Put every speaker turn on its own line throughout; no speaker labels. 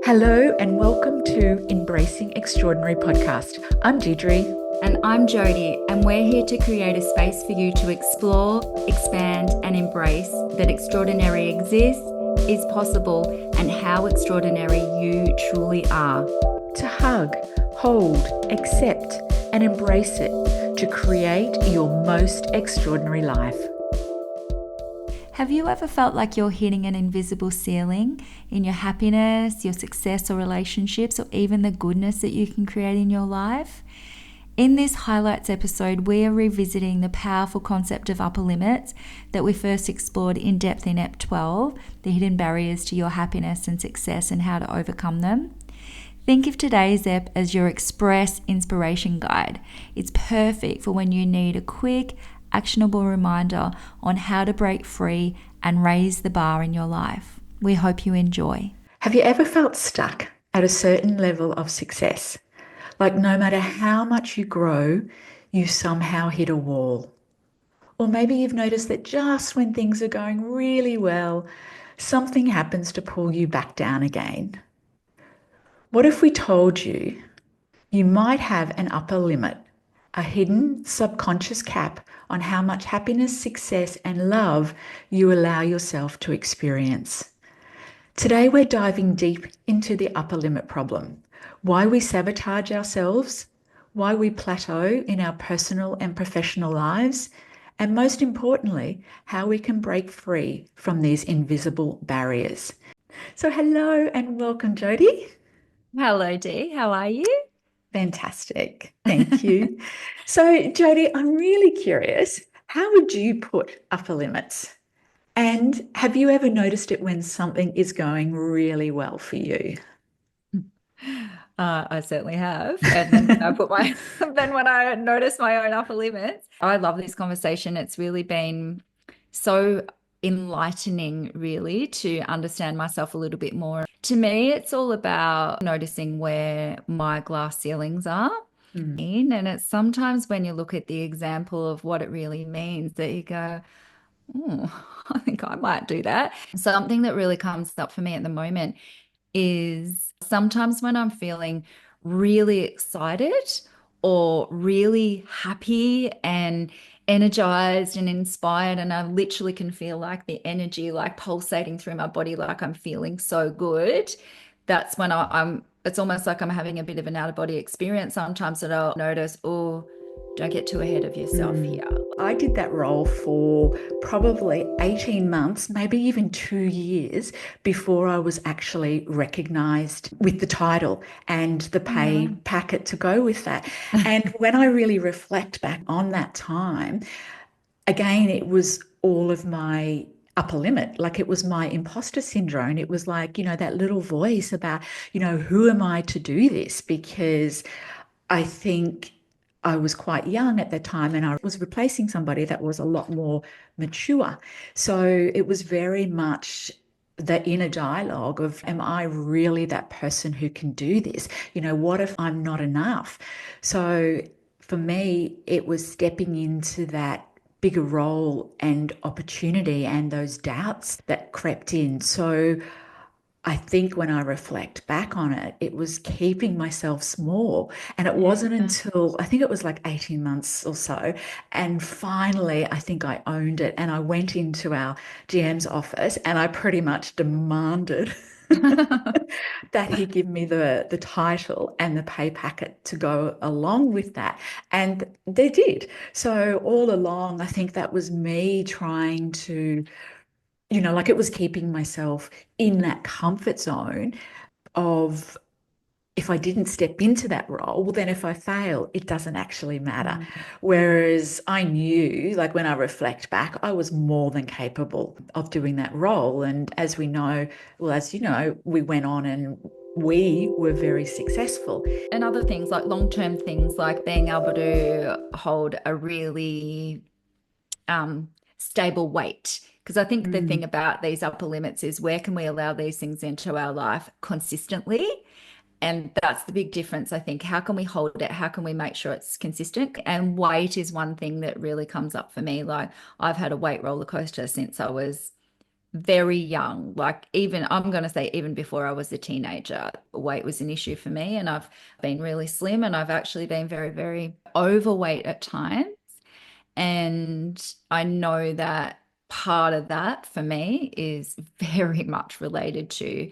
Hello and welcome to Embracing Extraordinary podcast. I'm Deirdre.
And I'm Jody, and we're here to create a space for you to explore, expand, and embrace that extraordinary exists, is possible, and how extraordinary you truly are.
To hug, hold, accept, and embrace it to create your most extraordinary life.
Have you ever felt like you're hitting an invisible ceiling in your happiness, your success, or relationships, or even the goodness that you can create in your life? In this highlights episode, we are revisiting the powerful concept of upper limits that we first explored in depth in Ep.14, the hidden barriers to your happiness and success and how to overcome them. Think of today's ep as your express inspiration guide. It's perfect for when you need a quick, actionable reminder on how to break free and raise the bar in your life. We hope you enjoy.
Have you ever felt stuck at a certain level of success? Like no matter how much you grow, you somehow hit a wall. Or maybe you've noticed that just when things are going really well, something happens to pull you back down again. What if we told you you might have an upper limit, a hidden subconscious cap on how much happiness, success, and love you allow yourself to experience? Today, we're diving deep into the upper limit problem, why we sabotage ourselves, why we plateau in our personal and professional lives, and most importantly, how we can break free from these invisible barriers. So, hello and welcome, Jody.
Hello, Dee. How are you?
Fantastic. Thank you. So, Jody, I'm really curious, how would you put upper limits? And have you ever noticed it when something is going really well for you?
I certainly have. And then when I put my then when I noticed my own upper limits. I love this conversation. It's really been so enlightening, really, to understand myself a little bit more. To me, it's all about noticing where my glass ceilings are. And it's sometimes when you look at the example of what it really means that you go, oh, I think I might do that. Something that really comes up for me at the moment is sometimes when I'm feeling really excited or really happy and energized and inspired, and I literally can feel like the energy like pulsating through my body, like I'm feeling so good. That's when it's almost like I'm having a bit of an out of body experience sometimes that I'll notice, oh, don't get too ahead of yourself here.
I did that role for probably 18 months, maybe even 2 years before I was actually recognized with the title and the pay packet to go with that. And when I really reflect back on that time, again, it was all of my upper limit. Like it was my imposter syndrome. It was like, that little voice about, who am I to do this? Because I think I was quite young at the time and I was replacing somebody that was a lot more mature. So it was very much the inner dialogue of, am I really that person who can do this? What if I'm not enough? So for me, it was stepping into that bigger role and opportunity and those doubts that crept in. So I think when I reflect back on it, it was keeping myself small. And it wasn't until I think it was like 18 months or so. And finally, I think I owned it. And I went into our GM's office and I pretty much demanded that he give me the title and the pay packet to go along with that. And they did. So all along, I think that was me trying to like it was keeping myself in that comfort zone of if I didn't step into that role, well, then if I fail, it doesn't actually matter. Whereas I knew, like when I reflect back, I was more than capable of doing that role. And as we know, well, as you know, we went on and we were very successful.
And other things like long-term things like being able to hold a really stable weight. Because I think the thing about these upper limits is where can we allow these things into our life consistently? And that's the big difference, I think. How can we hold it? How can we make sure it's consistent? And weight is one thing that really comes up for me. Like I've had a weight roller coaster since I was very young, like even I'm going to say even before I was a teenager, weight was an issue for me. And I've been really slim and I've actually been very, very overweight at times. And I know that part of that for me is very much related to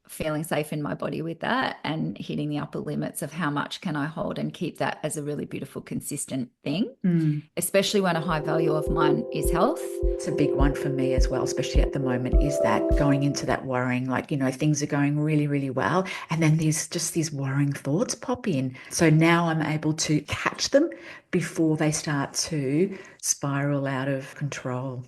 feeling safe in my body with that and hitting the upper limits of how much can I hold and keep that as a really beautiful, consistent thing,
Mm.
especially when a high value of mine is health.
It's a big one for me as well, especially at the moment, is that going into that worrying, like, things are going really, really well. And then there's just these worrying thoughts pop in. So now I'm able to catch them before they start to spiral out of control.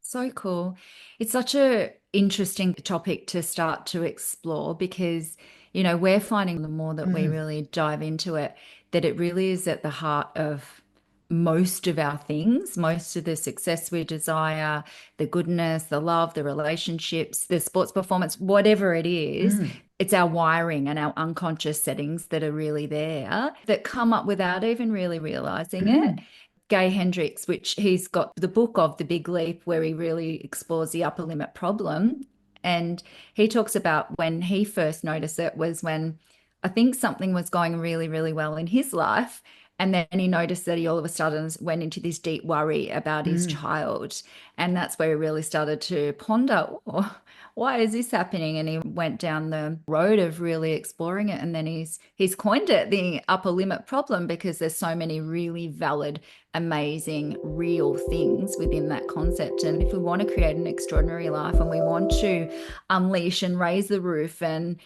So cool. It's such a interesting topic to start to explore because, we're finding the more that we
Mm.
really dive into it, that it really is at the heart of most of our things, most of the success we desire, the goodness, the love, the relationships, the sports performance, whatever it is.
Mm.
It's our wiring and our unconscious settings that are really there that come up without even really realizing it.
Mm.
Gay Hendricks, which he's got the book of The Big Leap, where he really explores the upper limit problem. And he talks about when he first noticed it was when I think something was going really, really well in his life. And then he noticed that he all of a sudden went into this deep worry about his
Mm.
child. And that's where he really started to ponder, oh, why is this happening? And he went down the road of really exploring it. And then he's coined it the upper limit problem because there's so many really valid, amazing, real things within that concept. And if we want to create an extraordinary life and we want to unleash and raise the roof and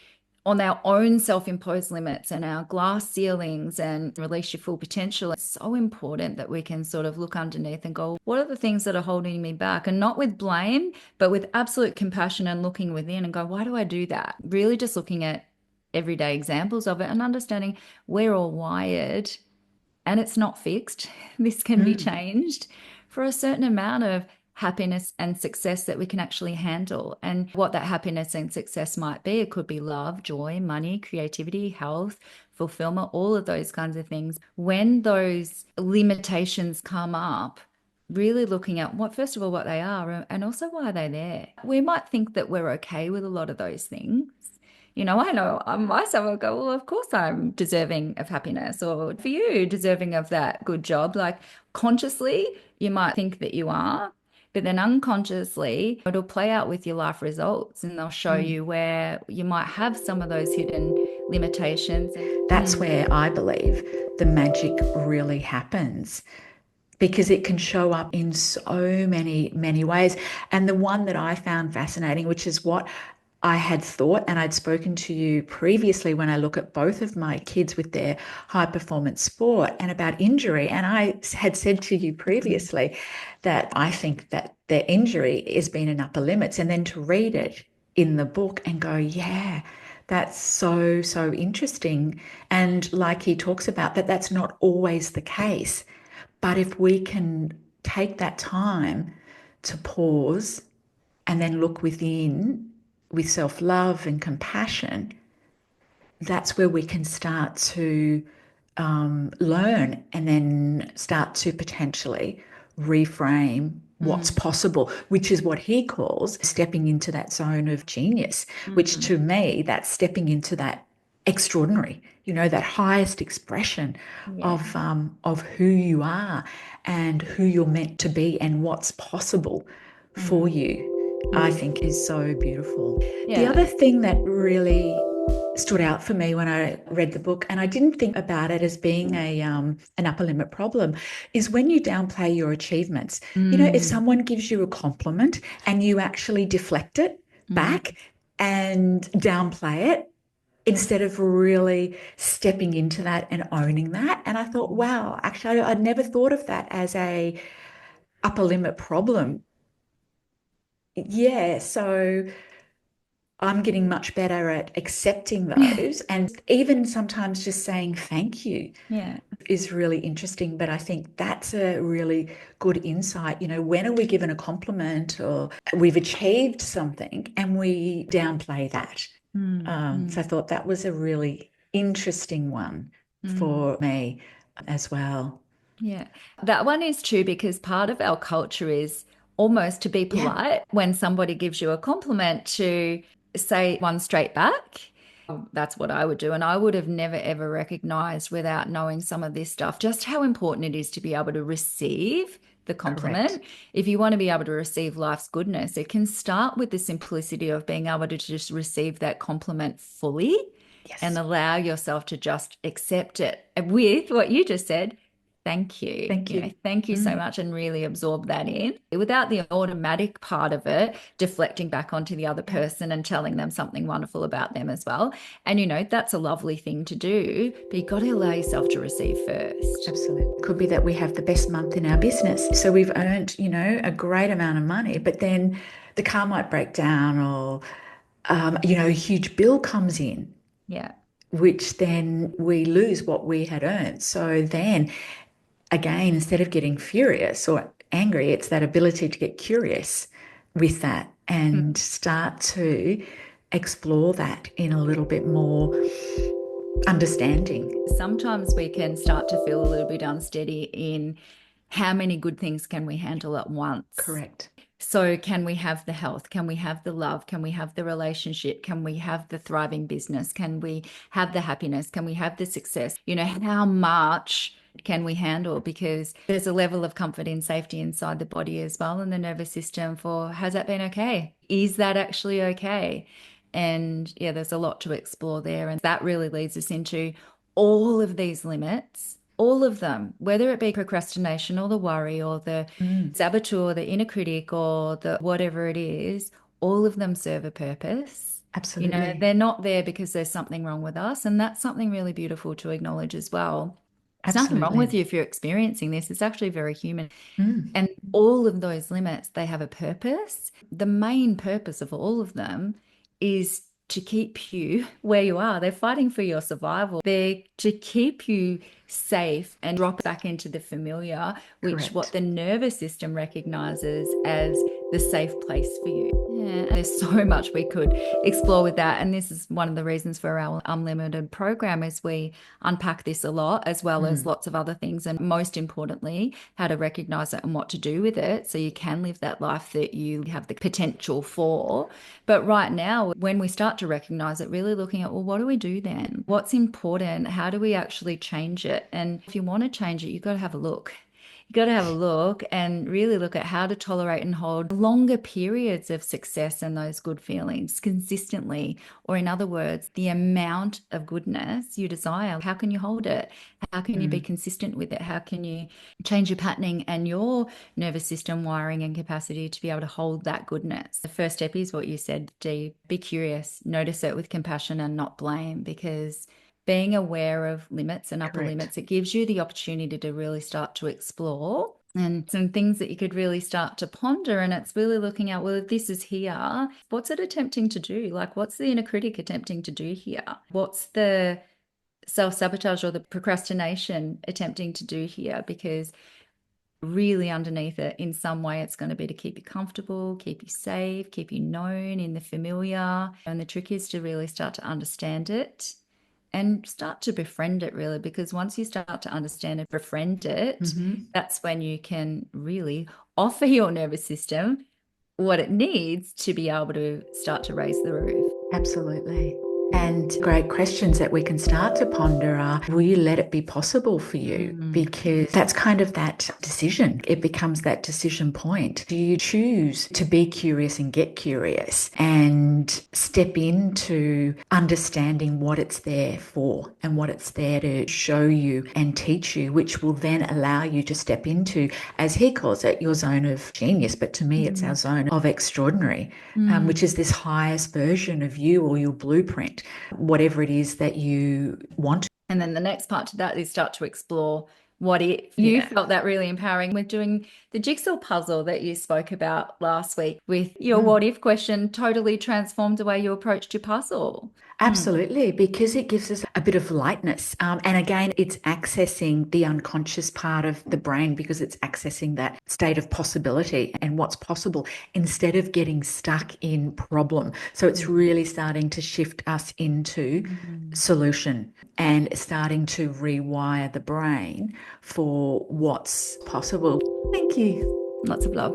on our own self-imposed limits and our glass ceilings and release your full potential, it's so important that we can sort of look underneath and go, what are the things that are holding me back? And not with blame, but with absolute compassion and looking within and go, why do I do that? Really just looking at everyday examples of it and understanding we're all wired and it's not fixed. This can be
Mm.
changed for a certain amount of happiness and success that we can actually handle. And what that happiness and success might be, it could be love, joy, money, creativity, health, fulfillment, all of those kinds of things. When those limitations come up, really looking at what, first of all, what they are and also why they're there. We might think that we're okay with a lot of those things. I know I myself will go, well, of course I'm deserving of happiness, or for you, deserving of that good job. Like consciously, you might think that you are, but then unconsciously, it'll play out with your life results and they'll show
Mm.
you where you might have some of those hidden limitations.
That's where I believe the magic really happens, because it can show up in so many, many ways. And the one that I found fascinating, which is what I had thought, and I'd spoken to you previously when I look at both of my kids with their high performance sport and about injury. And I had said to you previously that I think that their injury has been an upper limits. And then to read it in the book and go, yeah, that's so, so interesting. And like he talks about, that's not always the case. But if we can take that time to pause and then look within with self love and compassion, that's where we can start to learn and then start to potentially reframe what's
Mm,
possible, which is what he calls stepping into that zone of genius, which
mm,
to me, that's stepping into that extraordinary, that highest expression
yeah.
of who you are and who you're meant to be and what's possible for
Mm,
you, I
mm,
think is so beautiful. The
yeah.
other thing that really stood out for me when I read the book, and I didn't think about it as being an upper limit problem, is when you downplay your achievements. If
Mm,
someone gives you a compliment and you actually deflect it
mm,
back and downplay it instead of really stepping into that and owning that. And I thought, wow, actually, I'd never thought of that as a upper limit problem. Yeah, so I'm getting much better at accepting those and even sometimes just saying thank you
yeah.
is really interesting. But I think that's a really good insight. When are we given a compliment or we've achieved something and we downplay that?
Mm,
So I
mm,
thought that was a really interesting one
mm.
for me as well.
Yeah, that one is true because part of our culture is almost to be
Yeah.
polite when somebody gives you a compliment to say one straight back. That's what I would do. And I would have never, ever recognized without knowing some of this stuff, just how important it is to be able to receive the
Correct.
compliment. If you want to be able to receive life's goodness, it can start with the simplicity of being able to just receive that compliment fully and
Yes.
allow yourself to just accept it with what you just said. Thank you.
Thank you.
Thank you so
Mm.
much, and really absorb that in without the automatic part of it deflecting back onto the other
Yeah.
person and telling them something wonderful about them as well. And that's a lovely thing to do, but you've got to allow yourself to receive first.
Absolutely. Could be that we have the best month in our business. So we've earned, a great amount of money, but then the car might break down or, a huge bill comes in,
Yeah.
which then we lose what we had earned. So then again, instead of getting furious or angry, it's that ability to get curious with that and start to explore that in a little bit more understanding.
Sometimes we can start to feel a little bit unsteady in how many good things can we handle at once.
Correct.
So, can we have the health? Can we have the love? Can we have the relationship? Can we have the thriving business? Can we have the happiness? Can we have the success? How much can we handle? Because there's a level of comfort and safety inside the body as well, and the nervous system for has that been okay? Is that actually okay? And yeah, there's a lot to explore there. And that really leads us into all of these limits, all of them, whether it be procrastination or the worry or the
Mm,
saboteur, the inner critic, or the whatever it is, all of them serve a purpose.
absolutely.
They're not there because there's something wrong with us. And that's something really beautiful to acknowledge as well. There's nothing wrong with
Absolutely.
you if you're experiencing this. It's actually very human.
Mm,
And all of those limits, they have a purpose. The main purpose of all of them is to keep you where you are. They're fighting for your survival. They're to keep you safe and drop back into the familiar, which what
correct.
the nervous system recognizes as the safe place for you. Yeah, there's so much we could explore with that. And this is one of the reasons for our unlimited program is we unpack this a lot, as well as
Mm,
lots of other things. And most importantly, how to recognize it and what to do with it so you can live that life that you have the potential for. But right now, when we start to recognize it, really looking at, well, what do we do then? What's important? How do we actually change it? And if you want to change it, you've got to have a look. You got to have a look and really look at how to tolerate and hold longer periods of success and those good feelings consistently. Or, in other words, the amount of goodness you desire. How can you hold it? How can you be
mm,
consistent with it? How can you change your patterning and your nervous system wiring and capacity to be able to hold that goodness? The first step is what you said, Dee. Be curious, notice it with compassion and not blame, because being aware of limits and upper
correct.
limits, it gives you the opportunity to really start to explore and some things that you could really start to ponder. And it's really looking at, well, if this is here, what's it attempting to do? Like, what's the inner critic attempting to do here? What's the self-sabotage or the procrastination attempting to do here? Because really underneath it, in some way, it's going to be to keep you comfortable, keep you safe, keep you known in the familiar. And the trick is to really start to understand it and start to befriend it, really, because once you start to understand and befriend it,
Hmm.
that's when you can really offer your nervous system what it needs to be able to start to raise the roof.
Absolutely. And great questions that we can start to ponder are, will you let it be possible for you?
Mm.
Because that's kind of that decision. It becomes that decision point. Do you choose to be curious and get curious and step into understanding what it's there for and what it's there to show you and teach you, which will then allow you to step into, as he calls it, your zone of genius. But to me, it's our
Mm.
zone of extraordinary, which is
Mm.
this highest version of you or your blueprint, whatever it is that you want.
And then the next part to that is start to explore what if you
Yeah.
felt that really empowering with doing the jigsaw puzzle that you spoke about last week with your
Mm.
what if question totally transformed the way you approached your puzzle. Mm.
Absolutely, because it gives us a bit of lightness. And again, it's accessing the unconscious part of the brain because it's accessing that state of possibility and what's possible instead of getting stuck in problem. So it's really starting to shift us into
Mm.
solution and starting to rewire the brain for what's possible. Thank you.
Lots of love.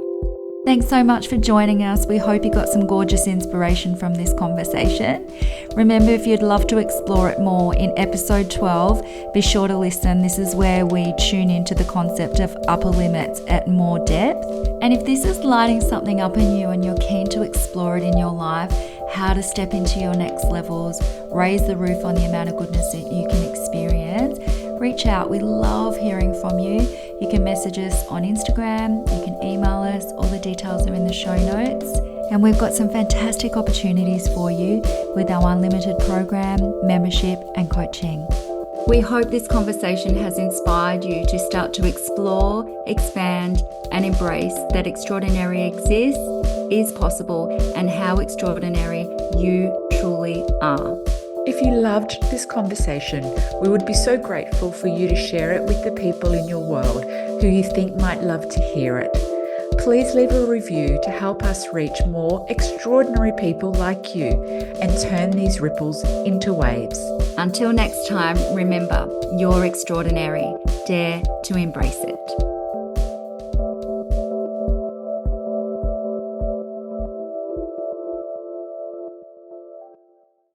Thanks so much for joining us. We hope you got some gorgeous inspiration from this conversation. Remember, if you'd love to explore it more, in episode 12, be sure to listen. This is where we tune into the concept of upper limits at more depth. And if this is lighting something up in you and you're keen to explore it in your life, how to step into your next levels, raise the roof on the amount of goodness that you can experience, reach out. We love hearing from you. You can message us on Instagram, you can email us, all the details are in the show notes. And we've got some fantastic opportunities for you with our unlimited program, membership and coaching. We hope this conversation has inspired you to start to explore, expand and embrace that extraordinary exists, is possible, and how extraordinary you truly are.
If you loved this conversation, we would be so grateful for you to share it with the people in your world who you think might love to hear it. Please leave a review to help us reach more extraordinary people like you and turn these ripples into waves.
Until next time, remember, you're extraordinary. Dare to embrace it.